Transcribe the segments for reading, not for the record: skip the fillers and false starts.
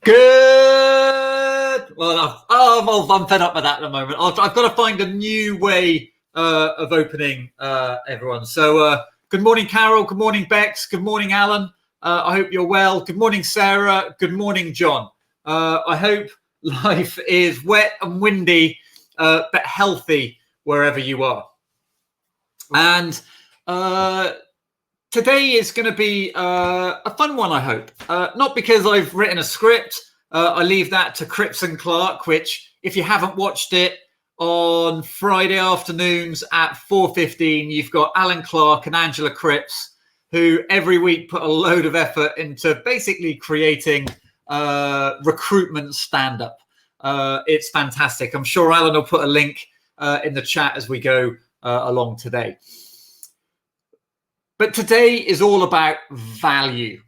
Good. Well, I'm fed up with that at the moment. I've got to find a new way of opening everyone. So good morning, Carol. Good morning, Bex. Good morning, Alan. I hope you're well. Good morning, Sarah. Good morning, John. I hope life is wet and windy, but healthy wherever you are. And today is going to be a fun one, I hope. Not because I've written a script. I leave that to Cripps and Clark, which, if you haven't watched it, on Friday afternoons at 4:15, you've got Alan Clark and Angela Cripps, who every week put a load of effort into basically creating recruitment stand-up. It's fantastic. I'm sure Alan will put a link in the chat as we go along today. But today is all about value.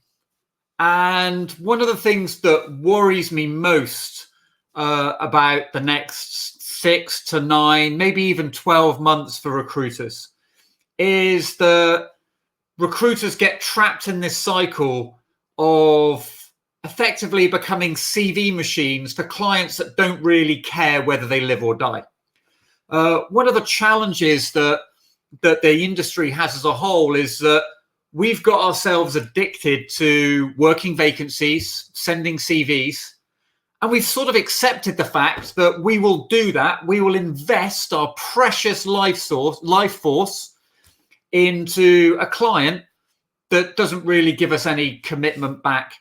And one of the things that worries me most about the next 6 to 9, maybe even 12 months for recruiters is that recruiters get trapped in this cycle of effectively becoming CV machines for clients that don't really care whether they live or die. One of the challenges that the industry has as a whole is that we've got ourselves addicted to working vacancies, sending CVs, and we've sort of accepted the fact that we will do that. We will invest our precious life force into a client that doesn't really give us any commitment back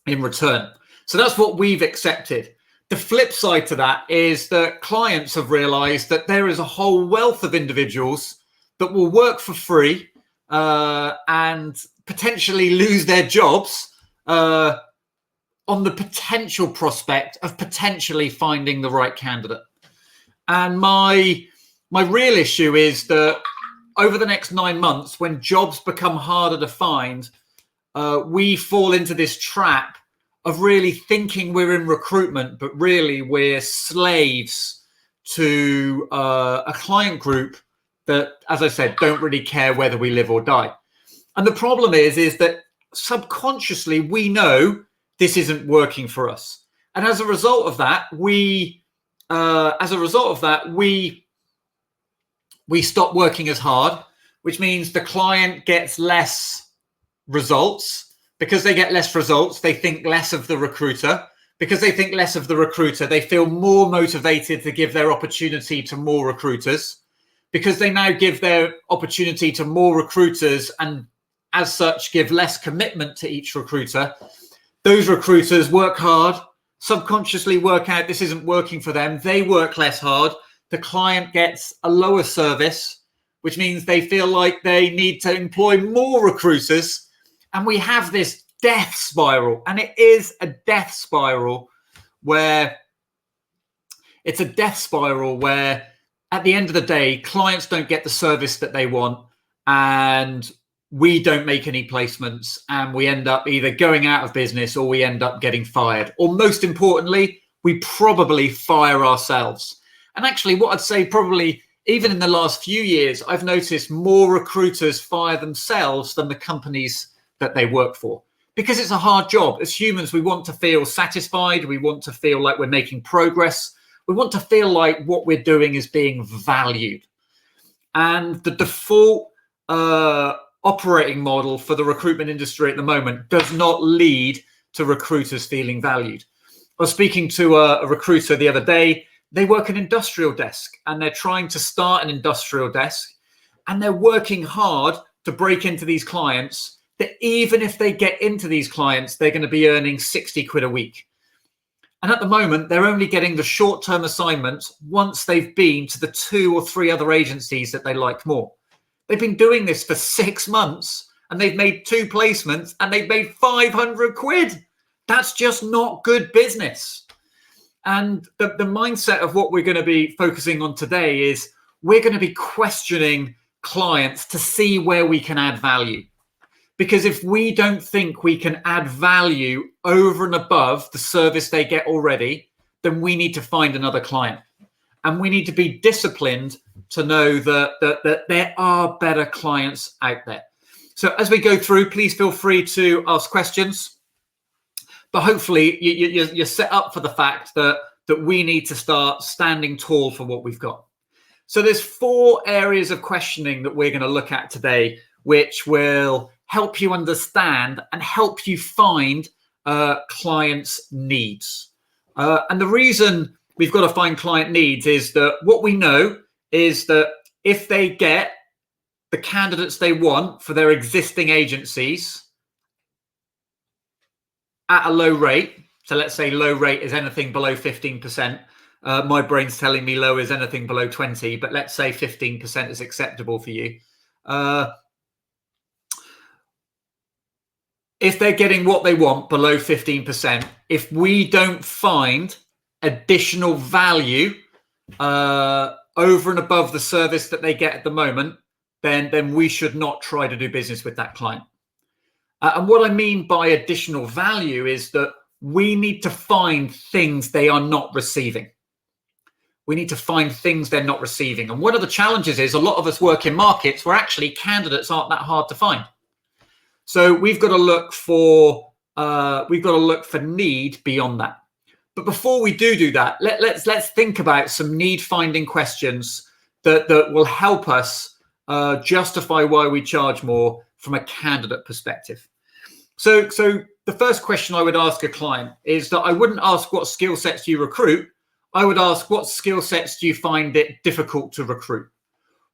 in return. So that's what we've accepted. The flip side to that is that clients have realized that there is a whole wealth of individuals that will work for free and potentially lose their jobs on the potential prospect of potentially finding the right candidate. And my real issue is that over the next 9 months, when jobs become harder to find, we fall into this trap of really thinking we're in recruitment, but really we're slaves to a client group that, as I said, don't really care whether we live or die. And the problem is that subconsciously we know this isn't working for us. And as a result of that, we stop working as hard, which means the client gets less results. Because they get less results, they think less of the recruiter. Because they think less of the recruiter, they feel more motivated to give their opportunity to more recruiters. Because they now give their opportunity to more recruiters and as such give less commitment to each recruiter. Those recruiters work hard, subconsciously work out this isn't working for them. They work less hard. The client gets a lower service, which means they feel like they need to employ more recruiters. And we have this death spiral, and it is a death spiral where at the end of the day, clients don't get the service that they want and we don't make any placements and we end up either going out of business or we end up getting fired. Or most importantly, we probably fire ourselves. And actually what I'd say probably even in the last few years, I've noticed more recruiters fire themselves than the companies that they work for, because it's a hard job. As humans, we want to feel satisfied. We want to feel like we're making progress. We want to feel like what we're doing is being valued. And the default operating model for the recruitment industry at the moment does not lead to recruiters feeling valued. I was speaking to a recruiter the other day. They work an industrial desk and they're trying to start an industrial desk and they're working hard to break into these clients that even if they get into these clients, they're going to be earning 60 quid a week. And at the moment, they're only getting the short-term assignments once they've been to the 2 or 3 other agencies that they like more. They've been doing this for 6 months and they've made 2 placements and they've made 500 quid. That's just not good business. And the mindset of what we're going to be focusing on today is we're going to be questioning clients to see where we can add value. Because if we don't think we can add value over and above the service they get already, then we need to find another client. And we need to be disciplined to know that there are better clients out there. So as we go through, please feel free to ask questions. but hopefully you're set up for the fact that we need to start standing tall for what we've got. So there's 4 areas of questioning that we're going to look at today, which will help you understand and help you find clients' needs. And the reason we've got to find client needs is that what we know is that if they get the candidates they want for their existing agencies at a low rate, so let's say low rate is anything below 15%. My brain's telling me low is anything below 20, but let's say 15% is acceptable for you. If they're getting what they want below 15%, if we don't find additional value over and above the service that they get at the moment, then we should not try to do business with that client. And what I mean by additional value is that we need to find things they are not receiving. We need to find things they're not receiving. And one of the challenges is a lot of us work in markets where actually candidates aren't that hard to find. So we've got to look for need beyond that. But before we do that, let's think about some need finding questions that will help us justify why we charge more from a candidate perspective. So the first question I would ask a client is that I wouldn't ask what skill sets do you recruit. I would ask what skill sets do you find it difficult to recruit?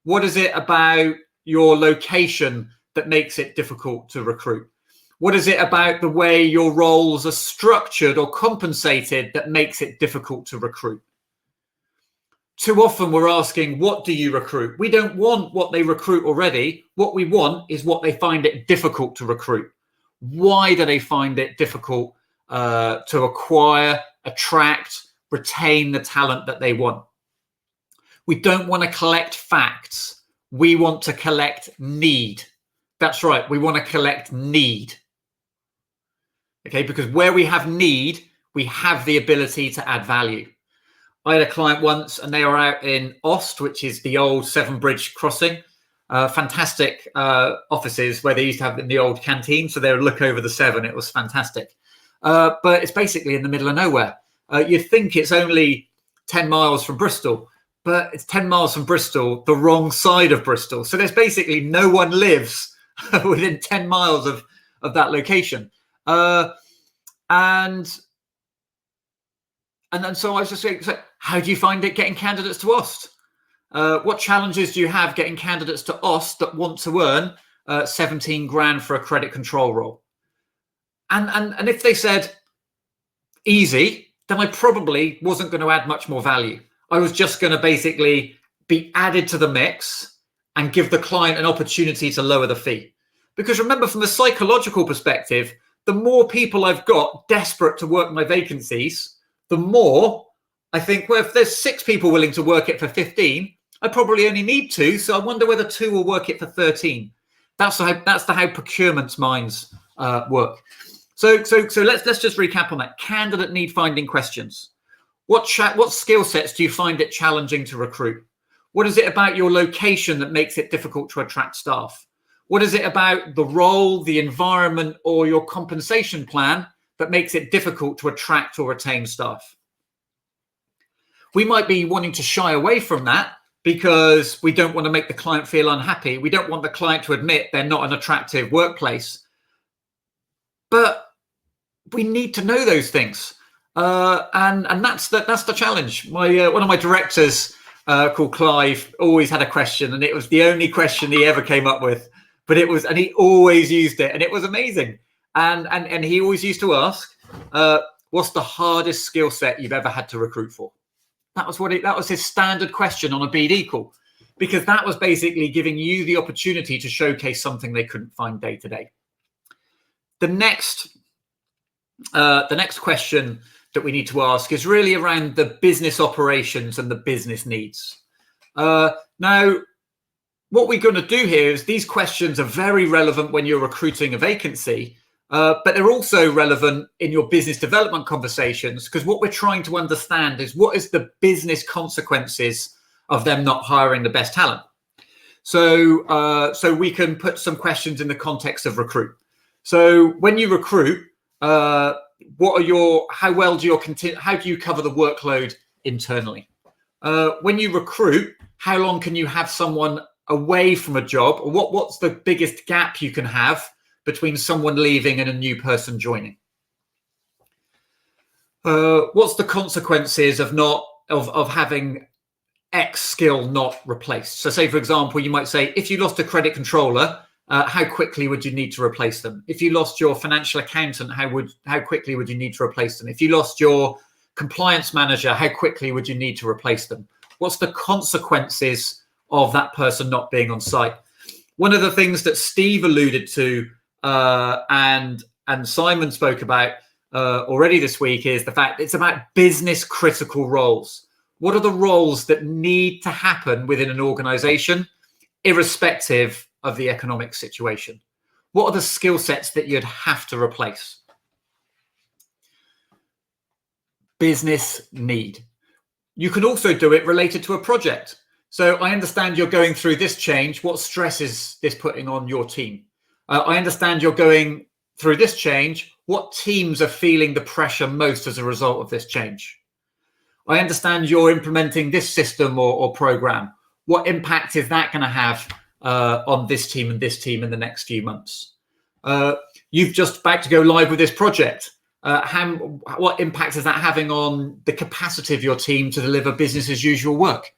What is it about your location that makes it difficult to recruit? What is it about the way your roles are structured or compensated that makes it difficult to recruit? Too often we're asking, what do you recruit? We don't want what they recruit already. What we want is what they find it difficult to recruit. Why do they find it difficult to acquire, attract, retain the talent that they want? We don't want to collect facts. We want to collect need. That's right. We want to collect need. Okay, because where we have need, we have the ability to add value. I had a client once and they were out in Ost, which is the old Severn Bridge crossing. Fantastic offices where they used to have in the old canteen. So they would look over the Severn. It was fantastic. But it's basically in the middle of nowhere. You'd think it's only 10 miles from Bristol, but it's 10 miles from Bristol, the wrong side of Bristol. So there's basically no one lives within 10 miles of that location. And then so I was just saying, so how do you find it getting candidates to Ost? What challenges do you have getting candidates to Ost that want to earn 17 grand for a credit control role? And if they said easy, then I probably wasn't going to add much more value. I was just going to basically be added to the mix and give the client an opportunity to lower the fee. Because remember, from the psychological perspective, the more people I've got desperate to work my vacancies, the more I think, well, if there's 6 people willing to work it for 15, I probably only need 2. So I wonder whether 2 will work it for 13. That's how procurement's minds work. So let's just recap on that. Candidate need finding questions. What skill sets do you find it challenging to recruit? What is it about your location that makes it difficult to attract staff? What is it about the role, the environment, or your compensation plan that makes it difficult to attract or retain staff? We might be wanting to shy away from that because we don't want to make the client feel unhappy. We don't want the client to admit they're not an attractive workplace. But we need to know those things. And that's the challenge. One of my directors called Clive always had a question, and it was the only question he ever came up with. But and he always used it, and it was amazing. And he always used to ask, what's the hardest skill set you've ever had to recruit for? That was his standard question on a BD call, because that was basically giving you the opportunity to showcase something they couldn't find day to day. The next question that we need to ask is really around the business operations and the business needs. Now, what we're going to do here is these questions are very relevant when you're recruiting a vacancy, but they're also relevant in your business development conversations, because what we're trying to understand is what is the business consequences of them not hiring the best talent. So we can put some questions in the context of recruit. So when you recruit, how do you cover the workload internally? When you recruit, how long can you have someone away from a job? Or what's the biggest gap you can have between someone leaving and a new person joining? What's the consequences of having X skill not replaced? So say, for example, you might say, if you lost a credit controller, how quickly would you need to replace them? If you lost your financial accountant, how quickly would you need to replace them? If you lost your compliance manager, how quickly would you need to replace them? What's the consequences of that person not being on site? One of the things that Steve alluded to and Simon spoke about already this week is the fact it's about business critical roles. What are the roles that need to happen within an organization, irrespective of the economic situation? What are the skill sets that you'd have to replace? Business need. You can also do it related to a project. So I understand you're going through this change. What stress is this putting on your team? I understand you're going through this change. What teams are feeling the pressure most as a result of this change? I understand you're implementing this system or program. What impact is that going to have on this team and this team in the next few months? You've just about to go live with this project. What impact is that having on the capacity of your team to deliver business as usual work?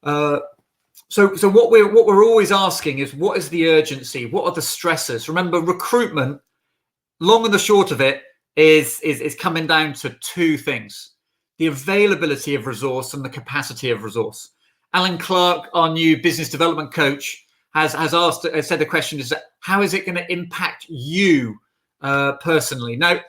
So what we're always asking is, what is the urgency? What are the stressors? Remember, recruitment, long and the short of it, is coming down to two things: the availability of resource and the capacity of resource. Alan Clark, our new business development coach, has said the question is, how is it going to impact you personally? Now,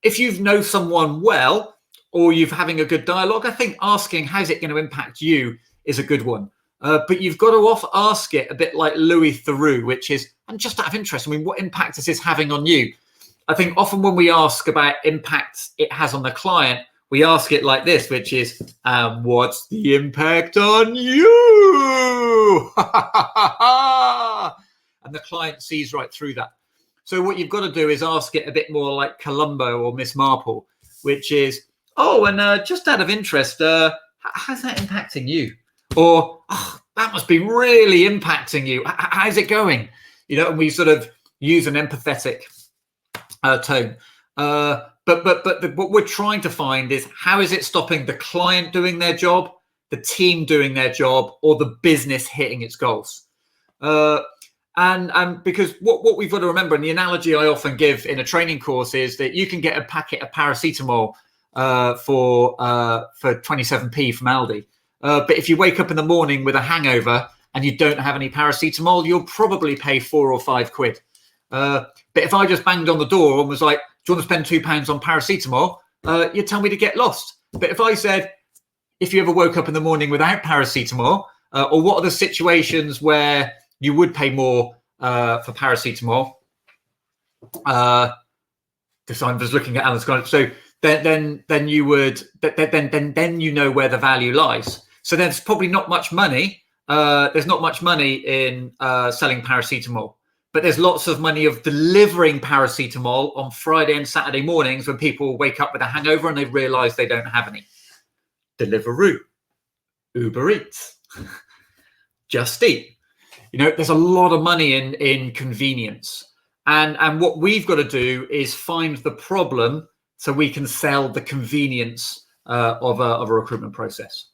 if you know someone well, or you're having a good dialogue, I think asking how's it going to impact you is a good one. But you've got to ask it a bit like Louis Theroux, which is, and just out of interest, I mean, what impact is this having on you? I think often when we ask about impact it has on the client, we ask it like this, which is, what's the impact on you? And the client sees right through that. So what you've got to do is ask it a bit more like Columbo or Miss Marple, which is, oh, and just out of interest, how's that impacting you? Or, oh, that must be really impacting you. How's it going? You know, and we sort of use an empathetic tone. But what we're trying to find is, how is it stopping the client doing their job, the team doing their job, or the business hitting its goals? And because what we've got to remember, and the analogy I often give in a training course is that you can get a packet of paracetamol for 27p from Aldi. But if you wake up in the morning with a hangover and you don't have any paracetamol, you'll probably pay £4 or £5. But if I just banged on the door and was like, do you want to spend £2 on paracetamol? You'd tell me to get lost. But if I said, if you ever woke up in the morning without paracetamol, or what are the situations where you would pay more for paracetamol? Because I'm just looking at Alan's comment. So then you would then you know where the value lies. So there's probably not much money. There's not much money in selling paracetamol, but there's lots of money of delivering paracetamol on Friday and Saturday mornings when people wake up with a hangover and they realise they don't have any. Deliveroo, Uber Eats, Just Eat. You know, there's a lot of money in convenience, and what we've got to do is find the problem so we can sell the convenience of a recruitment process.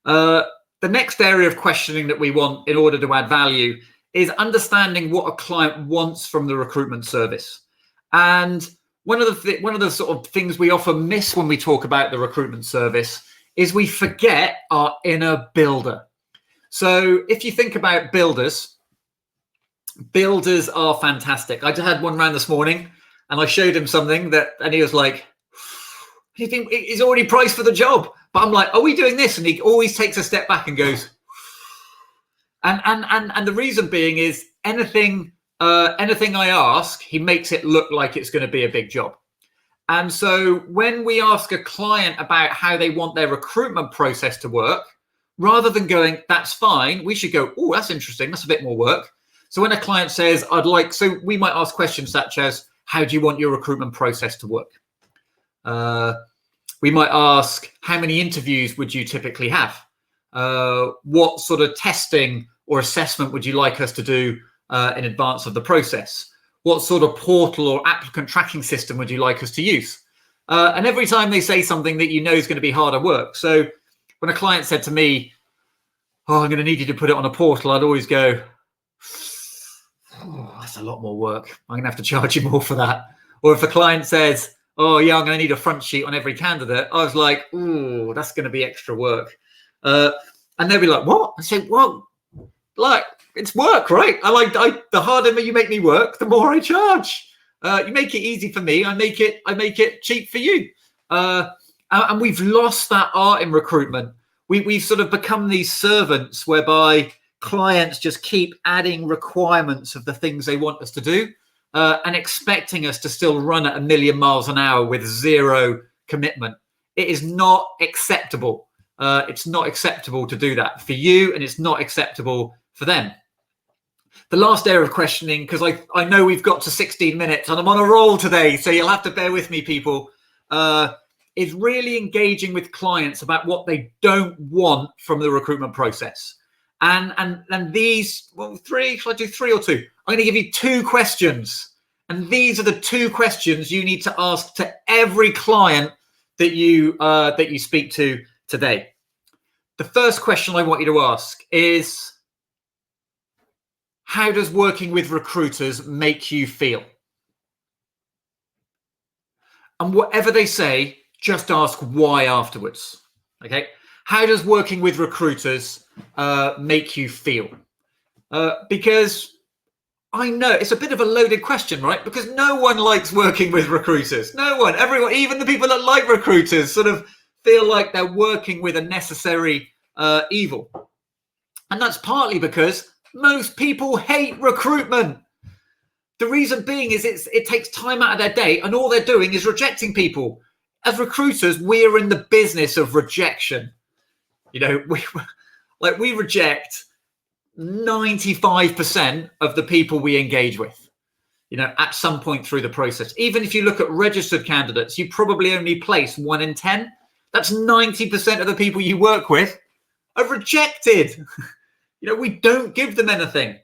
The next area of questioning that we want in order to add value is understanding what a client wants from the recruitment service. And one of the sort of things we often miss when we talk about the recruitment service is we forget our inner builder. So if you think about builders are fantastic. I just had one round this morning and I showed him something and he was like, do you think he's already priced for the job? But I'm like, are we doing this? And he always takes a step back and goes, and the reason being is anything I ask, he makes it look like it's going to be a big job. And so when we ask a client about how they want their recruitment process to work, rather than going, that's fine, we should go, oh, that's interesting, that's a bit more work. So when a client says, so we might ask questions such as, how do you want your recruitment process to work? We might ask, how many interviews would you typically have? What sort of testing or assessment would you like us to do in advance of the process? What sort of portal or applicant tracking system would you like us to use? And every time they say something that you know is going to be harder work. So when a client said to me, oh, I'm going to need you to put it on a portal, I'd always go, oh, that's a lot more work. I'm going to have to charge you more for that. Or if a client says, oh, yeah, I'm going to need a front sheet on every candidate, I was like, oh, that's going to be extra work. And they'd be like, what? I say, well, like, it's work, right? The harder you make me work, the more I charge. You make it easy for me. I make it cheap for you. And we've lost that art in recruitment. We've sort of become these servants whereby clients just keep adding requirements of the things they want us to do and expecting us to still run at 1,000,000 miles an hour with zero commitment. It is not acceptable. It's not acceptable to do that for you, and it's not acceptable for them. The last area of questioning, because I know we've got to 16 minutes and I'm on a roll today, so you'll have to bear with me, people, is really engaging with clients about what they don't want from the recruitment process. And these, well, three, shall I do 3 or 2? I'm going to give you 2 questions. And these are the 2 questions you need to ask to every client that you speak to today. The first question I want you to ask is, how does working with recruiters make you feel? And whatever they say, just ask why afterwards. Okay? How does working with recruiters make you feel? Because I know it's a bit of a loaded question, right? Because no one likes working with recruiters. No one, everyone, even the people that like recruiters sort of feel like they're working with a necessary evil. And that's partly because most people hate recruitment. The reason being is it takes time out of their day and all they're doing is rejecting people. As recruiters, we're in the business of rejection. You know, we reject 95% of the people we engage with, you know, at some point through the process. Even if you look at registered candidates, you probably only place 1 in 10. That's 90% of the people you work with are rejected. You know, we don't give them anything.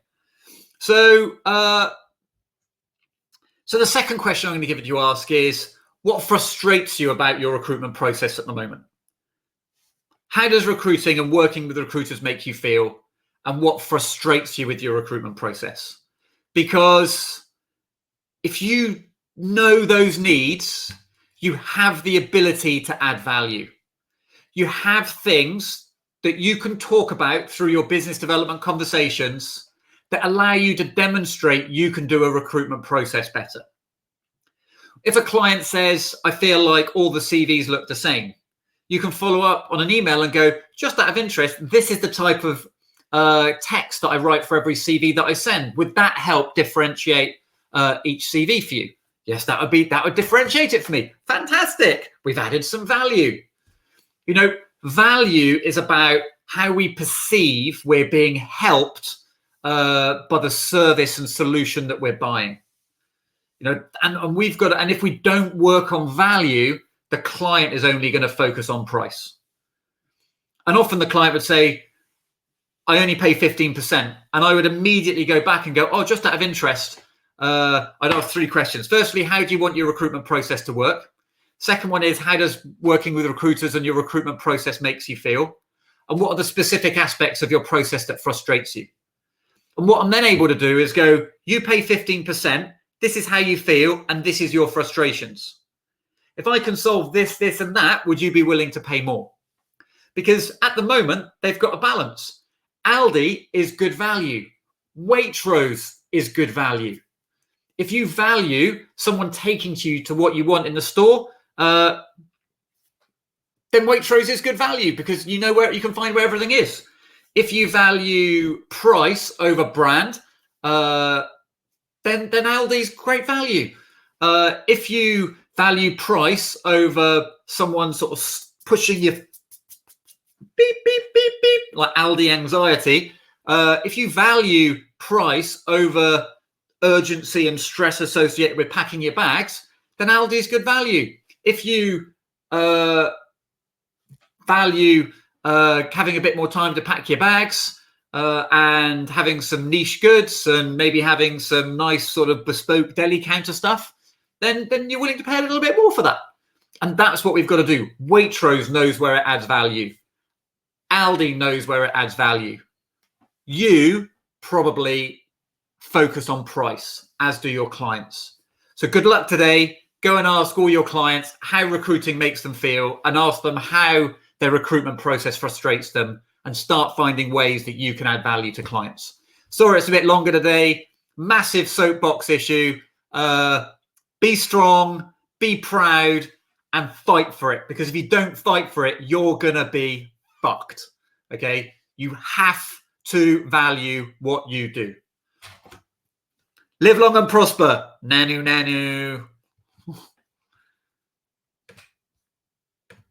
So the second question I'm going to give you to ask is, what frustrates you about your recruitment process at the moment? How does recruiting and working with recruiters make you feel? And what frustrates you with your recruitment process? Because if you know those needs, you have the ability to add value. You have things that you can talk about through your business development conversations that allow you to demonstrate you can do a recruitment process better. If a client says, I feel like all the CVs look the same, you can follow up on an email and go, just out of interest, this is the type of text that I write for every CV that I send. Would that help differentiate each CV for you? Yes, that would differentiate it for me. Fantastic. We've added some value. You know, value is about how we perceive we're being helped by the service and solution that we're buying. You know, and we've got, and if we don't work on value, the client is only going to focus on price. And often the client would say, I only pay 15%. And I would immediately go back and go, oh, just out of interest, I'd have 3 questions. Firstly, how do you want your recruitment process to work? Second one is, how does working with recruiters and your recruitment process makes you feel? And what are the specific aspects of your process that frustrates you? And what I'm then able to do is go, you pay 15%, this is how you feel, and this is your frustrations. If I can solve this, this, and that, would you be willing to pay more? Because at the moment, they've got a balance. Aldi is good value. Waitrose is good value. If you value someone taking you to what you want in the store, then Waitrose is good value because you know where you can find where everything is. If you value price over brand, then Aldi's great value. If you value price over someone sort of pushing you beep, beep, beep, beep, like Aldi anxiety, if you value price over urgency and stress associated with packing your bags, then Aldi's good value. If you value having a bit more time to pack your bags and having some niche goods and maybe having some nice sort of bespoke deli counter stuff, then you're willing to pay a little bit more for that. And that's what we've got to do. Waitrose knows where it adds value. Aldi knows where it adds value. You probably focus on price, as do your clients. So good luck today. Go and ask all your clients how recruiting makes them feel and ask them how their recruitment process frustrates them, and start finding ways that you can add value to clients. Sorry, it's a bit longer today. Massive soapbox issue. Be strong, be proud, and fight for it. Because if you don't fight for it, you're going to be fucked. Okay? You have to value what you do. Live long and prosper. Nanu, nanu.